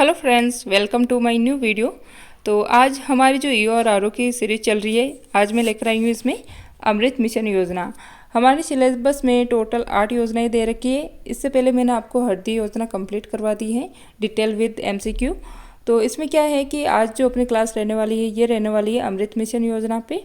Hello friends, welcome to my new video. तो आज हमारी जो ईओ और आरओ की सीरीज चल रही है, आज मैं लेकर आई हूँ इसमें अमृत मिशन योजना। हमारे सिलेबस में टोटल 8 योजनाएं दे रखी है। इससे पहले मैंने आपको हरदी योजना कंप्लीट करवा दी है डिटेल विद एमसीक्यू। तो इसमें क्या है कि आज जो अपनी क्लास रहने वाली है, ये रहने वाली है अमृत मिशन योजना पे।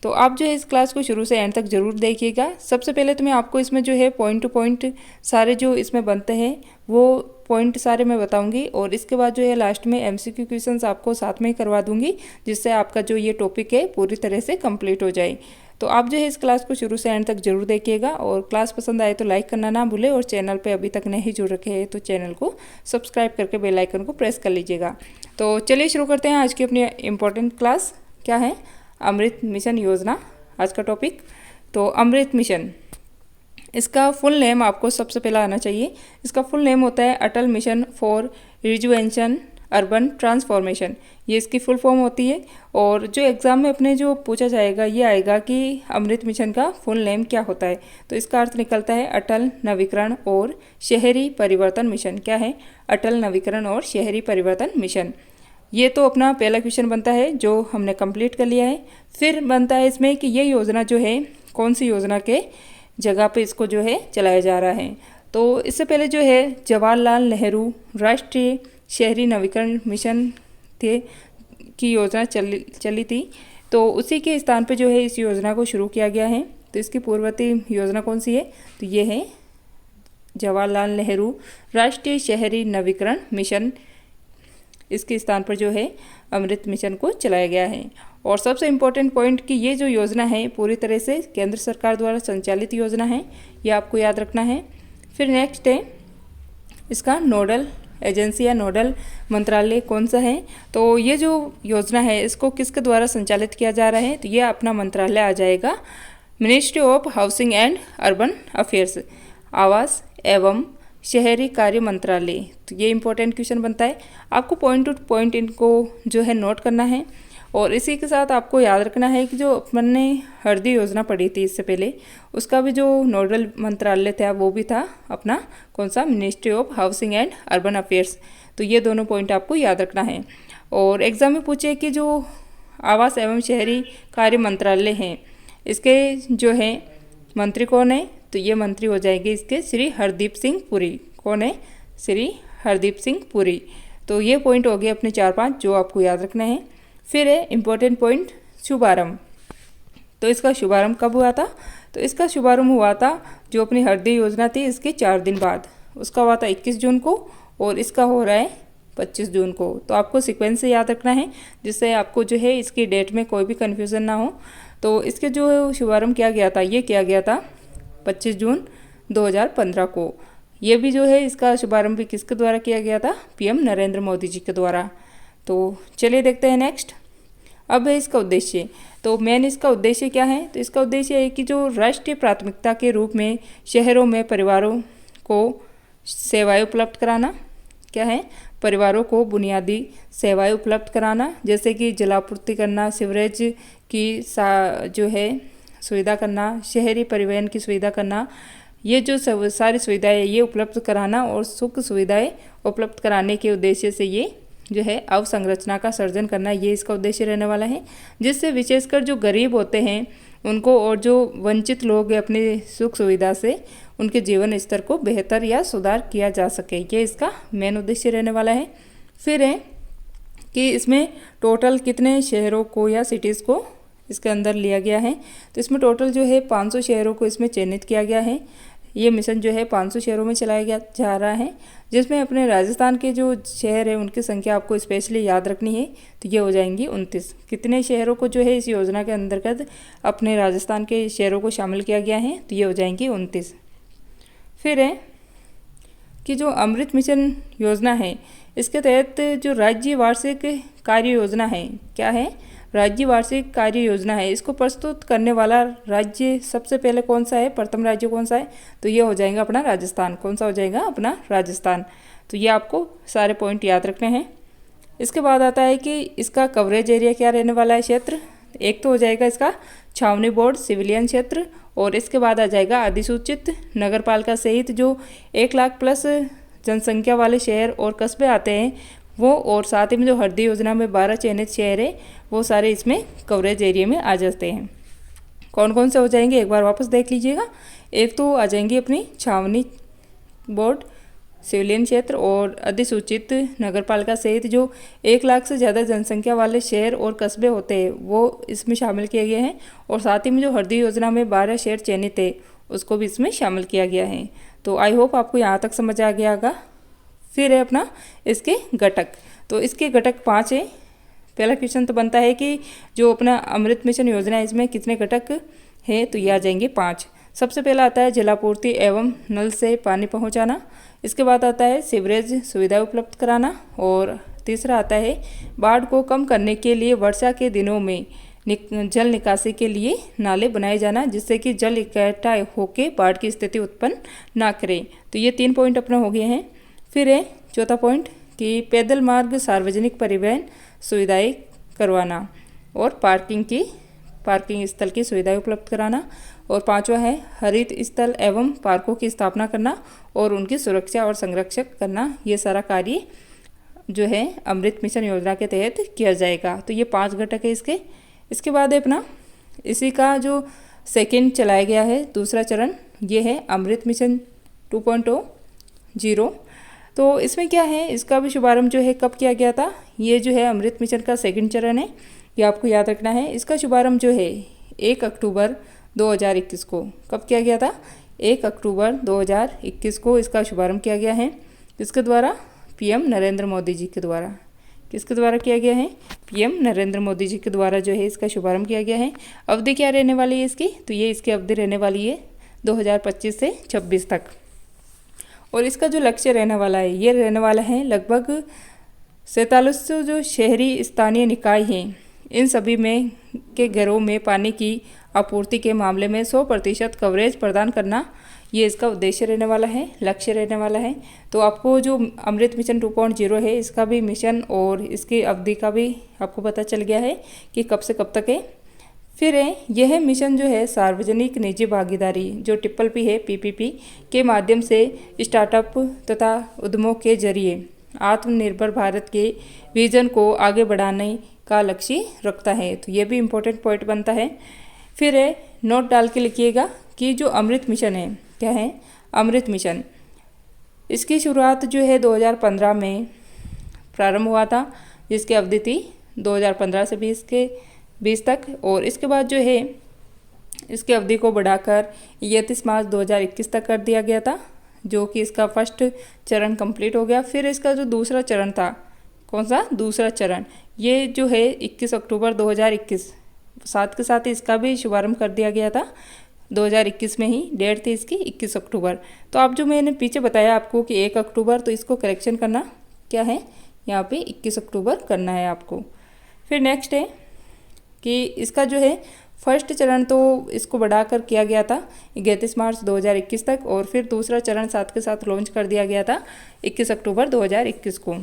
तो आप जो है इस क्लास को शुरू से एंड तक ज़रूर देखिएगा। सबसे पहले तो मैं आपको इसमें जो है पॉइंट टू पॉइंट सारे जो इसमें बनते हैं वो पॉइंट सारे मैं बताऊंगी, और इसके बाद जो है लास्ट में एमसीक्यू क्वेश्चंस आपको साथ में ही करवा दूंगी, जिससे आपका जो ये टॉपिक है पूरी तरह से कंप्लीट हो जाए। तो आप जो है इस क्लास को शुरू से एंड तक जरूर देखिएगा, और क्लास पसंद आए तो लाइक करना ना भूलें, और चैनल पे अभी तक नहीं जुड़ रखे हैं तो चैनल को सब्सक्राइब करके बेल आइकन को प्रेस कर लीजिएगा। तो चलिए शुरू करते हैं आज की अपनी इम्पोर्टेंट क्लास। क्या है? अमृत मिशन योजना आज का टॉपिक। तो अमृत मिशन, इसका फुल नेम आपको सबसे पहला आना चाहिए। इसका फुल नेम होता है अटल मिशन फॉर रिजुवेशन अर्बन ट्रांसफॉर्मेशन, ये इसकी फुल फॉर्म होती है। और जो एग्ज़ाम में अपने जो पूछा जाएगा ये आएगा कि अमृत मिशन का फुल नेम क्या होता है। तो इसका अर्थ निकलता है अटल नवीकरण और शहरी परिवर्तन मिशन। क्या है? अटल नवीकरण और शहरी परिवर्तन मिशन। ये तो अपना पहला क्वेश्चन बनता है जो हमने कंप्लीट कर लिया है। फिर बनता है इसमें कि ये योजना जो है कौन सी योजना के जगह पे इसको जो है चलाया जा रहा है। तो इससे पहले जो है जवाहरलाल नेहरू राष्ट्रीय शहरी नवीकरण मिशन थे की योजना चली थी। तो उसी के स्थान पे जो है इस योजना को शुरू किया गया है। तो इसकी पूर्ववर्ती योजना कौन सी है? तो ये है जवाहरलाल नेहरू राष्ट्रीय शहरी नवीकरण मिशन। इसके स्थान पर जो है अमृत मिशन को चलाया गया है। और सबसे इम्पोर्टेंट पॉइंट कि ये जो योजना है पूरी तरह से केंद्र सरकार द्वारा संचालित योजना है, ये आपको याद रखना है। फिर नेक्स्ट है इसका नोडल एजेंसी या नोडल मंत्रालय कौन सा है। तो ये जो योजना है इसको किसके द्वारा संचालित किया जा रहा है? तो ये अपना मंत्रालय आ जाएगा ministry of housing and urban affairs, आवास एवं शहरी कार्य मंत्रालय। तो ये इंपॉर्टेंट क्वेश्चन बनता है, आपको पॉइंट टू पॉइंट इनको जो है नोट करना है। और इसी के साथ आपको याद रखना है कि जो अपन ने हरदी योजना पढ़ी थी इससे पहले, उसका भी जो नोडल मंत्रालय था वो भी था अपना कौन सा? Ministry of housing and urban affairs. तो ये दोनों पॉइंट आपको याद रखना है। और एग्जाम में पूछे कि जो आवास एवं शहरी कार्य मंत्रालय हैं इसके जो है मंत्री कौन है? तो ये मंत्री हो जाएंगे इसके श्री हरदीप सिंह पुरी। कौन है? श्री हरदीप सिंह पुरी। तो ये पॉइंट हो गए अपने 4-5 जो आपको याद रखना है। फिर है इम्पोर्टेंट पॉइंट शुभारंभ। तो इसका शुभारंभ कब हुआ था? तो इसका शुभारंभ हुआ था जो अपनी हरदी योजना थी इसके 4 दिन बाद। उसका हुआ था 21 जून को, और इसका हो रहा है 25 जून को। तो आपको सीक्वेंस से याद रखना है जिससे आपको जो है इसकी डेट में कोई भी कन्फ्यूज़न ना हो। तो इसके जो शुभारंभ किया गया था ये किया गया था 25 जून 2015 को। ये भी जो है इसका शुभारंभ भी किसके द्वारा किया गया था? पीएम नरेंद्र मोदी जी के द्वारा। तो चलिए देखते हैं नेक्स्ट। अब है इसका उद्देश्य। तो मेन इसका उद्देश्य क्या है? तो इसका उद्देश्य है कि जो राष्ट्रीय प्राथमिकता के रूप में शहरों में परिवारों को सेवाएं उपलब्ध कराना। क्या है? परिवारों को बुनियादी सेवाएं उपलब्ध कराना, जैसे कि जलापूर्ति करना, सीवरेज की जो है सुविधा करना, शहरी परिवहन की सुविधा करना, ये जो सारी सुविधाएं ये उपलब्ध कराना और सुख सुविधाएं उपलब्ध कराने के उद्देश्य से ये जो है अवसंरचना का सर्जन करना, ये इसका उद्देश्य रहने वाला है। जिससे विशेषकर जो गरीब होते हैं उनको और जो वंचित लोग हैं अपनी सुख सुविधा से उनके जीवन स्तर को बेहतर या सुधार किया जा सके, ये इसका मेन उद्देश्य रहने वाला है। फिर है कि इसमें टोटल कितने शहरों को या सिटीज़ को इसके अंदर लिया गया है। तो इसमें टोटल जो है 500 शहरों को इसमें चयनित किया गया है। ये मिशन जो है 500 शहरों में चलाया गया जा रहा है, जिसमें अपने राजस्थान के जो शहर है उनकी संख्या आपको स्पेशली याद रखनी है। तो ये हो जाएंगी 29। कितने शहरों को जो है इस योजना के अंतर्गत अपने राजस्थान के शहरों को शामिल किया गया है? तो ये हो जाएंगी 29। फिर है कि जो अमृत मिशन योजना है इसके तहत जो राज्य वार्षिक कार्य योजना है, क्या है? राज्य वार्षिक कार्य योजना है। इसको प्रस्तुत करने वाला राज्य सबसे पहले कौन सा है? प्रथम राज्य कौन सा है? तो ये हो जाएगा अपना राजस्थान। कौन सा हो जाएगा? अपना राजस्थान। तो ये आपको सारे पॉइंट याद रखने हैं। इसके बाद आता है कि इसका कवरेज एरिया क्या रहने वाला है? क्षेत्र एक तो हो जाएगा इसका छावनी बोर्ड सिविलियन क्षेत्र, और इसके बाद आ जाएगा अधिसूचित नगरपालिका सहित जो 1 लाख प्लस जनसंख्या वाले शहर और कस्बे आते हैं वो, और साथ ही में जो हरदी योजना में 12 चयनित शहर है वो सारे इसमें कवरेज एरिया में आ जाते हैं। कौन कौन से हो जाएंगे एक बार वापस देख लीजिएगा। एक तो आ जाएंगी अपनी छावनी बोर्ड, सिविलियन क्षेत्र और अधिसूचित नगरपालिका सहित जो 1 लाख से ज़्यादा जनसंख्या वाले शहर और कस्बे होते हैं वो इसमें शामिल किए गए हैं। और साथ ही में जो हरदी योजना में 12 शहर चयनित है उसको भी इसमें शामिल किया गया है। तो आई होप आपको यहाँ तक समझ आ गया होगा। फिर है अपना इसके घटक, तो इसके घटक 5 है। पहला क्वेश्चन तो बनता है कि जो अपना अमृत मिशन योजना है इसमें कितने घटक हैं, तो ये आ जाएंगे 5। सबसे पहला आता है जलापूर्ति एवं नल से पानी पहुंचाना। इसके बाद आता है सीवरेज सुविधा उपलब्ध कराना। और तीसरा आता है बाढ़ को कम करने के लिए वर्षा के दिनों में जल निकासी के लिए नाले बनाए जाना, जिससे कि जल इकट्ठा होकर बाढ़ की स्थिति उत्पन्न ना करे। तो ये 3 पॉइंट अपने हो गए हैं। फिर है चौथा पॉइंट कि पैदल मार्ग सार्वजनिक परिवहन सुविधाएं करवाना और पार्किंग स्थल की सुविधाएं उपलब्ध कराना। और 5वां है हरित स्थल एवं पार्कों की स्थापना करना और उनकी सुरक्षा और संरक्षण करना। ये सारा कार्य जो है अमृत मिशन योजना के तहत किया जाएगा। तो ये 5 घटक है इसके। इसके बाद है अपना इसी का जो सेकंड चलाया गया है दूसरा चरण, ये है अमृत मिशन 2.0। तो इसमें क्या है, इसका भी शुभारंभ जो है कब किया गया था, ये जो है अमृत मिशन का सेकंड चरण है, ये आपको याद रखना है। इसका शुभारंभ जो है 1 अक्टूबर 2021 को कब किया गया था, 1 अक्टूबर 2021 को इसका शुभारंभ किया गया है। किसके द्वारा, पीएम नरेंद्र मोदी जी के द्वारा। किसके द्वारा किया गया है, पीएम नरेंद्र मोदी जी के द्वारा जो है इसका शुभारंभ किया गया है। अवधि क्या रहने वाली है इसकी, तो ये इसकी अवधि रहने वाली है 2025 से 26 तक। और इसका जो लक्ष्य रहने वाला है ये रहने वाला है लगभग 4700 जो शहरी स्थानीय निकाय हैं इन सभी में के घरों में पानी की आपूर्ति के मामले में 100% कवरेज प्रदान करना, ये इसका उद्देश्य रहने वाला है, लक्ष्य रहने वाला है। तो आपको जो अमृत मिशन 2.0 है इसका भी मिशन और इसकी अवधि का भी आपको पता चल गया है कि कब से कब तक है। फिर है यह मिशन जो है सार्वजनिक निजी भागीदारी जो PPP है PPP के माध्यम से स्टार्टअप तथा उद्यमों के जरिए आत्मनिर्भर भारत के विजन को आगे बढ़ाने का लक्ष्य रखता है। तो ये भी इम्पोर्टेंट पॉइंट बनता है। फिर है नोट डाल के लिखिएगा कि जो अमृत मिशन है क्या है, अमृत मिशन इसकी शुरुआत जो है 2015 में प्रारंभ हुआ था, जिसकी अवधि थी 2015 से 20 तक। और इसके बाद जो है इसकी अवधि को बढ़ाकर 31 मार्च 2021 तक कर दिया गया था, जो कि इसका फर्स्ट चरण कंप्लीट हो गया। फिर इसका जो दूसरा चरण था, कौन सा दूसरा चरण, ये जो है 21 अक्टूबर 2021, साथ के साथ इसका भी शुभारंभ कर दिया गया था 2021 में ही, डेट थी इसकी 21 अक्टूबर। तो आप जो मैंने पीछे बताया आपको कि 1 अक्टूबर, तो इसको करेक्शन करना क्या है, यहाँ पे 21 अक्टूबर करना है आपको। फिर नेक्स्ट है कि इसका जो है फर्स्ट चरण तो इसको बढ़ाकर किया गया था 31 मार्च 2021 तक, और फिर दूसरा चरण साथ के साथ लॉन्च कर दिया गया था 21 अक्टूबर 2021 को।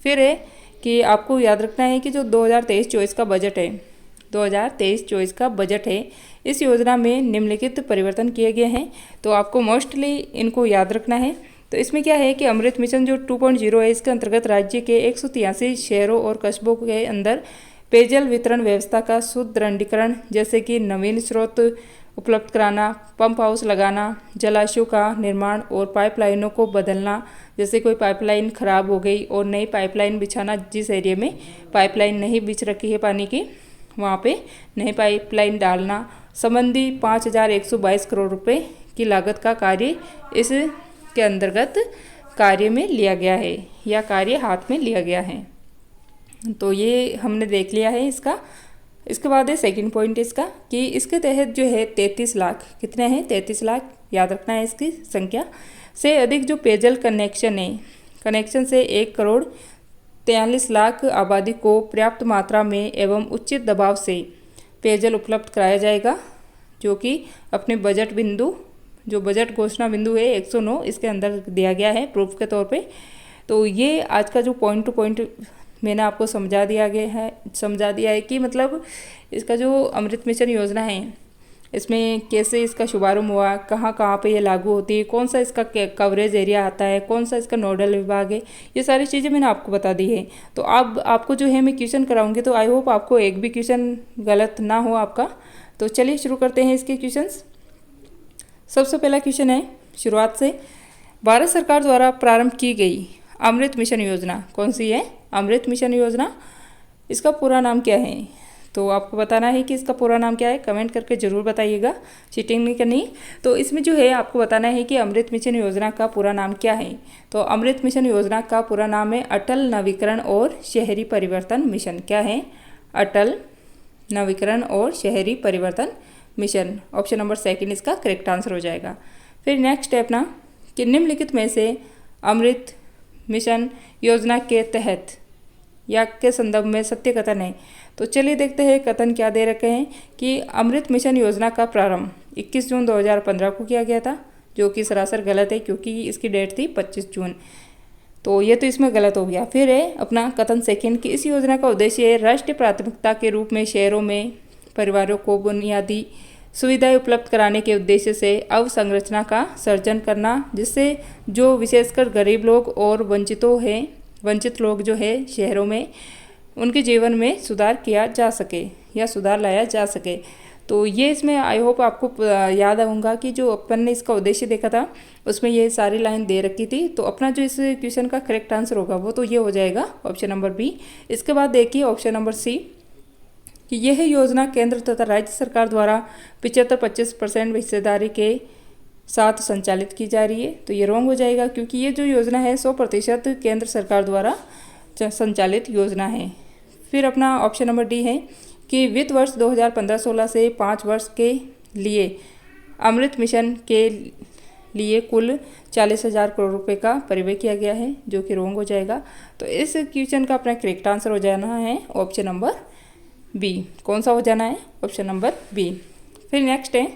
फिर है कि आपको याद रखना है कि जो 2023-24 का बजट है, 2023-24 का बजट है, इस योजना में निम्नलिखित परिवर्तन किए गए हैं। तो आपको मोस्टली इनको याद रखना है। तो इसमें क्या है कि अमृत मिशन जो 2.0 है इसके अंतर्गत राज्य के 183 शहरों और कस्बों के अंदर पेयजल वितरण व्यवस्था का सुदृढ़ीकरण, जैसे कि नवीन स्रोत उपलब्ध कराना, पंप हाउस लगाना, जलाशयों का निर्माण और पाइपलाइनों को बदलना, जैसे कोई पाइपलाइन खराब हो गई और नई पाइपलाइन बिछाना, जिस एरिया में पाइपलाइन नहीं बिछ रखी है पानी की वहाँ पे नई पाइपलाइन डालना संबंधी 5122 करोड़ रुपए की लागत का कार्य इसके अंतर्गत कार्य में लिया गया है या कार्य हाथ में लिया गया है। तो ये हमने देख लिया है इसका। इसके बाद है सेकंड पॉइंट इसका कि इसके तहत जो है 33 लाख, कितने हैं 33 लाख, याद रखना है इसकी संख्या, से अधिक जो पेयजल कनेक्शन है, कनेक्शन से 1 करोड़ 43 लाख आबादी को पर्याप्त मात्रा में एवं उचित दबाव से पेयजल उपलब्ध कराया जाएगा, जो कि अपने बजट बिंदु, जो बजट घोषणा बिंदु है 109 इसके अंदर दिया गया है प्रूफ के तौर पे। तो ये आज का जो पॉइंट टू पॉइंट मैंने आपको समझा दिया है कि मतलब इसका जो अमृत मिशन योजना है इसमें कैसे इसका शुभारंभ हुआ, कहाँ कहाँ पे ये लागू होती है, कौन सा इसका कवरेज एरिया आता है, कौन सा इसका नोडल विभाग है, ये सारी चीज़ें मैंने आपको बता दी है। तो अब आपको जो है मैं क्वेश्चन कराऊंगी, तो आई होप आपको एक भी क्वेश्चन गलत ना हो आपका। तो चलिए शुरू करते हैं इसके क्वेश्चंस। सबसे पहला क्वेश्चन है शुरुआत से, भारत सरकार द्वारा प्रारंभ की गई अमृत मिशन योजना कौन सी है? अमृत मिशन योजना, इसका पूरा नाम क्या है? तो आपको बताना है कि इसका पूरा नाम क्या है, कमेंट करके ज़रूर बताइएगा, चीटिंग नहीं करनी। तो इसमें जो है आपको बताना है कि अमृत मिशन योजना का पूरा नाम क्या है। तो अमृत मिशन योजना का पूरा नाम है अटल नवीकरण और शहरी परिवर्तन मिशन। क्या है? अटल नवीकरण और शहरी परिवर्तन मिशन। ऑप्शन नंबर सेकंड इसका करेक्ट आंसर हो जाएगा। फिर नेक्स्ट है अपना कि निम्नलिखित में से अमृत मिशन योजना के तहत या के संदर्भ में सत्य कथन है। तो चलिए देखते हैं कथन क्या दे रखे हैं कि अमृत मिशन योजना का प्रारंभ 21 जून 2015 को किया गया था, जो कि सरासर गलत है क्योंकि इसकी डेट थी 25 जून। तो ये तो इसमें गलत हो गया। फिर है अपना कथन सेकंड कि इस योजना का उद्देश्य है राष्ट्रीय प्राथमिकता के रूप में शहरों में परिवारों को बुनियादी सुविधाएं उपलब्ध कराने के उद्देश्य से अवसंरचना का सर्जन करना, जिससे जो विशेषकर गरीब लोग और वंचित लोग जो है शहरों में, उनके जीवन में सुधार किया जा सके या सुधार लाया जा सके। तो ये इसमें आई होप आपको याद आऊँगा कि जो अपन ने इसका उद्देश्य देखा था उसमें ये सारी लाइन दे रखी थी। तो अपना जो इस क्वेश्चन का करेक्ट आंसर होगा वो तो ये हो जाएगा ऑप्शन नंबर बी। इसके बाद देखिए ऑप्शन नंबर सी कि यह योजना केंद्र तथा राज्य सरकार द्वारा 75-25% हिस्सेदारी के साथ संचालित की जा रही है। तो ये रॉन्ग हो जाएगा क्योंकि ये जो योजना है 100% केंद्र सरकार द्वारा संचालित योजना है। फिर अपना ऑप्शन नंबर डी है कि वित्त वर्ष 2015-16 से 5 वर्ष के लिए अमृत मिशन के लिए कुल 40,000 करोड़ रुपए का परिव्यय किया गया है, जो कि रॉन्ग हो जाएगा। तो इस क्वेश्चन का अपना करेक्ट आंसर हो जाना है ऑप्शन नंबर बी। कौन सा हो जाना है? Option number B. फिर नेक्स्ट है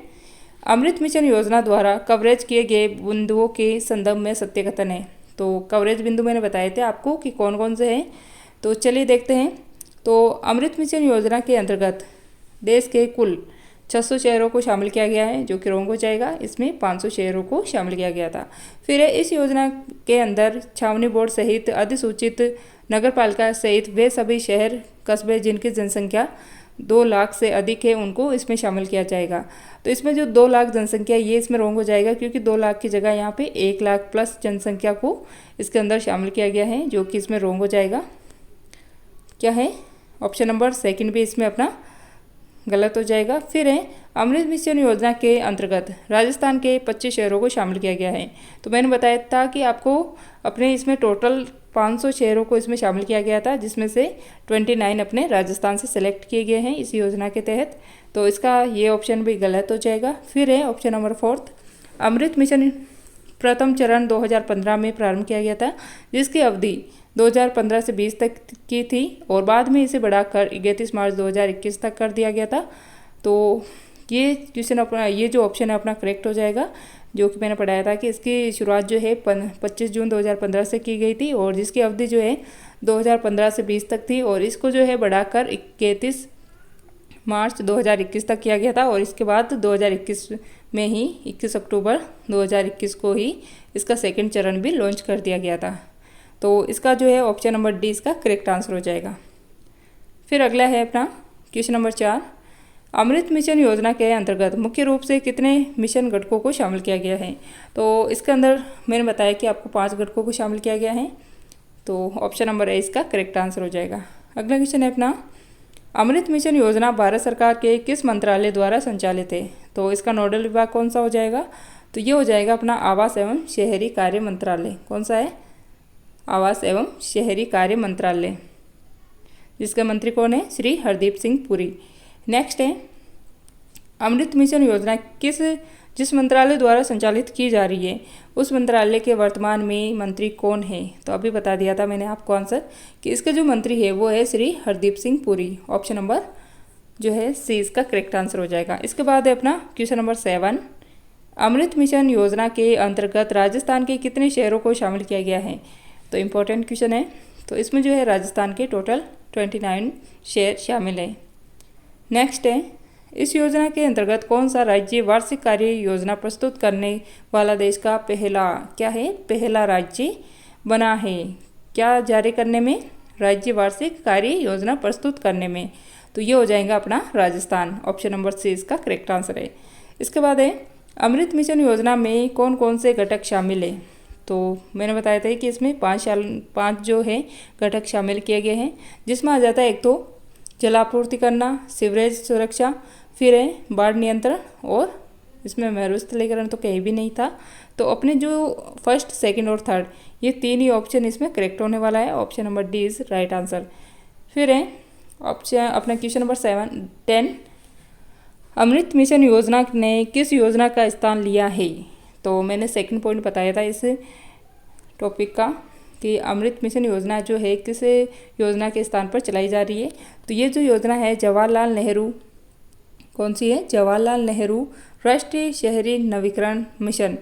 अमृत मिशन योजना द्वारा कवरेज किए गए बिंदुओं के संदर्भ में सत्य कथन है। तो कवरेज बिंदु मैंने बताए थे आपको कि कौन कौन से हैं। तो चलिए देखते हैं। तो अमृत मिशन योजना के अंतर्गत देश के कुल 600 शहरों को शामिल किया गया है, जो कि रॉन्ग हो जाएगा। इसमें 500 शहरों को शामिल किया गया था। फिर इस योजना के अंदर छावनी बोर्ड सहित अधिसूचित नगरपालिका सहित वे सभी शहर कस्बे जिनकी जनसंख्या 2 लाख से अधिक है उनको इसमें शामिल किया जाएगा। तो इसमें जो 2 लाख जनसंख्या ये इसमें रॉन्ग हो जाएगा क्योंकि 2 लाख की जगह यहाँ पे 1 लाख प्लस जनसंख्या को इसके अंदर शामिल किया गया है, जो कि इसमें रॉन्ग हो जाएगा। क्या है? ऑप्शन नंबर सेकंड भी इसमें अपना गलत हो जाएगा। फिर है अमृत मिशन योजना के अंतर्गत राजस्थान के 25 शहरों को शामिल किया गया है। तो मैंने बताया था कि आपको अपने इसमें टोटल 500 शहरों को इसमें शामिल किया गया था, जिसमें से 29 अपने राजस्थान से सिलेक्ट किए गए हैं इस योजना के तहत। तो इसका ये ऑप्शन भी गलत हो जाएगा। फिर है ऑप्शन नंबर फोर्थ, अमृत मिशन प्रथम चरण 2015 में प्रारंभ किया गया था, जिसकी अवधि 2015 से 20 तक की थी और बाद में इसे बढ़ाकर 31 मार्च 2021 तक कर दिया गया था। तो ये क्वेश्चन अपना ये जो ऑप्शन है अपना करेक्ट हो जाएगा, जो कि मैंने पढ़ाया था कि इसकी शुरुआत जो है 25 जून 2015 से की गई थी और जिसकी अवधि जो है 2015 से 20 तक थी और इसको जो है बढ़ाकर 31 मार्च 2021 तक किया गया था और इसके बाद 2021 में ही 21 अक्टूबर 2021 को ही इसका सेकंड चरण भी लॉन्च कर दिया गया था। तो इसका जो है ऑप्शन नंबर डी इसका करेक्ट आंसर हो जाएगा। फिर अगला है अपना क्वेश्चन नंबर 4, अमृत मिशन योजना के अंतर्गत मुख्य रूप से कितने मिशन घटकों को शामिल किया गया है। तो इसके अंदर मैंने बताया कि आपको 5 घटकों को शामिल किया गया है। तो ऑप्शन नंबर ए इसका करेक्ट आंसर हो जाएगा। अगला क्वेश्चन है अपना, अमृत मिशन योजना भारत सरकार के किस मंत्रालय द्वारा संचालित है। तो इसका नोडल विभाग कौन सा हो जाएगा। तो ये हो जाएगा अपना आवास एवं शहरी कार्य मंत्रालय। कौन सा है? आवास एवं शहरी कार्य मंत्रालय, जिसका मंत्री कौन है? श्री हरदीप सिंह पुरी। नेक्स्ट है अमृत मिशन योजना जिस मंत्रालय द्वारा संचालित की जा रही है उस मंत्रालय के वर्तमान में मंत्री कौन है। तो अभी बता दिया था मैंने आपको आंसर कि इसका जो मंत्री है वो है श्री हरदीप सिंह पुरी। ऑप्शन नंबर जो है सी इसका करेक्ट आंसर हो जाएगा। इसके बाद है अपना क्वेश्चन नंबर 7, अमृत मिशन योजना के अंतर्गत राजस्थान के कितने शहरों को शामिल किया गया है। तो इम्पोर्टेंट क्वेश्चन है। तो इसमें जो है राजस्थान के टोटल 29 शहर शामिल है। नेक्स्ट है इस योजना के अंतर्गत कौन सा राज्य वार्षिक कार्य योजना प्रस्तुत करने वाला देश का पहला राज्य बना है? क्या जारी करने में? राज्य वार्षिक कार्य योजना प्रस्तुत करने में। तो ये हो जाएगा अपना राजस्थान। ऑप्शन नंबर सी इसका करेक्ट आंसर है। इसके बाद है अमृत मिशन योजना में कौन कौन से घटक शामिल है? तो मैंने बताया था कि इसमें 5 जो है घटक शामिल किए गए हैं, जिसमें आ जाता है एक तो जलापूर्ति करना, सीवरेज सुरक्षा, फिर है बाढ़ नियंत्रण, और इसमें मरुस्थलीकरण तो कहीं भी नहीं था। तो अपने जो फर्स्ट, सेकंड और थर्ड ये 3 ही ऑप्शन इसमें करेक्ट होने वाला है। Option number D is right answer. फिर है ऑप्शन अपना क्वेश्चन नंबर 10, अमृत मिशन योजना ने किस योजना का स्थान लिया है? तो मैंने सेकंड पॉइंट बताया था इस टॉपिक का कि अमृत मिशन योजना जो है किस योजना के स्थान पर चलाई जा रही है। तो ये जो योजना है जवाहरलाल नेहरू, कौन सी है? जवाहरलाल नेहरू राष्ट्रीय शहरी नवीकरण मिशन,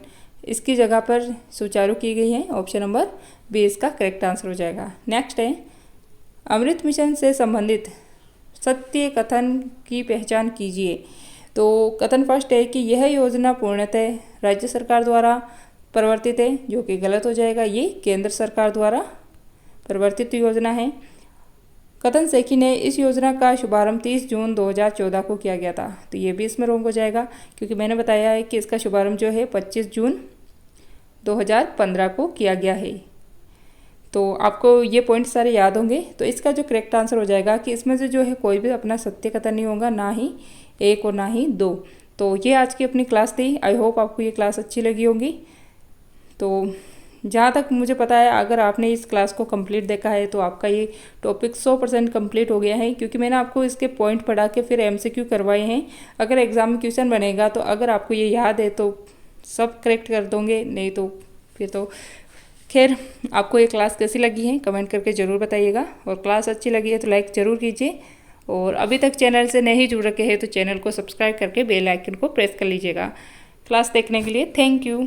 इसकी जगह पर सुचारू की गई है। ऑप्शन नंबर बी इसका करेक्ट आंसर हो जाएगा। नेक्स्ट है अमृत मिशन से संबंधित सत्य कथन की पहचान कीजिए। तो कथन फर्स्ट है कि यह योजना पूर्णतः राज्य सरकार द्वारा प्रवर्तित है, जो कि गलत हो जाएगा। ये केंद्र सरकार द्वारा प्रवर्तित योजना है। कथन सेकंड है इस योजना का शुभारंभ 30 जून 2014 को किया गया था। तो ये भी इसमें रॉन्ग हो जाएगा, क्योंकि मैंने बताया है कि इसका शुभारंभ जो है 25 जून 2015 को किया गया है। तो आपको ये पॉइंट सारे याद होंगे। तो इसका जो करेक्ट आंसर हो जाएगा कि इसमें से जो है कोई भी अपना सत्य कथन नहीं होगा, ना ही 1 और ना ही 2। तो ये आज की अपनी क्लास थी। आई होप आपको ये क्लास अच्छी लगी होगी। तो जहाँ तक मुझे पता है, अगर आपने इस क्लास को कंप्लीट देखा है तो आपका ये टॉपिक 100% कंप्लीट हो गया है, क्योंकि मैंने आपको इसके पॉइंट पढ़ा के फिर MCQ करवाए हैं। अगर एग्ज़ाम में क्वेश्चन बनेगा तो अगर आपको ये याद है तो सब करेक्ट कर दोगे, नहीं तो फिर तो खैर। आपको ये क्लास कैसी लगी है कमेंट करके ज़रूर बताइएगा, और क्लास अच्छी लगी है तो लाइक ज़रूर कीजिए, और अभी तक चैनल से नहीं जुड़ रखे हैं तो चैनल को सब्सक्राइब करके बेल आइकन को प्रेस कर लीजिएगा। क्लास देखने के लिए थैंक यू।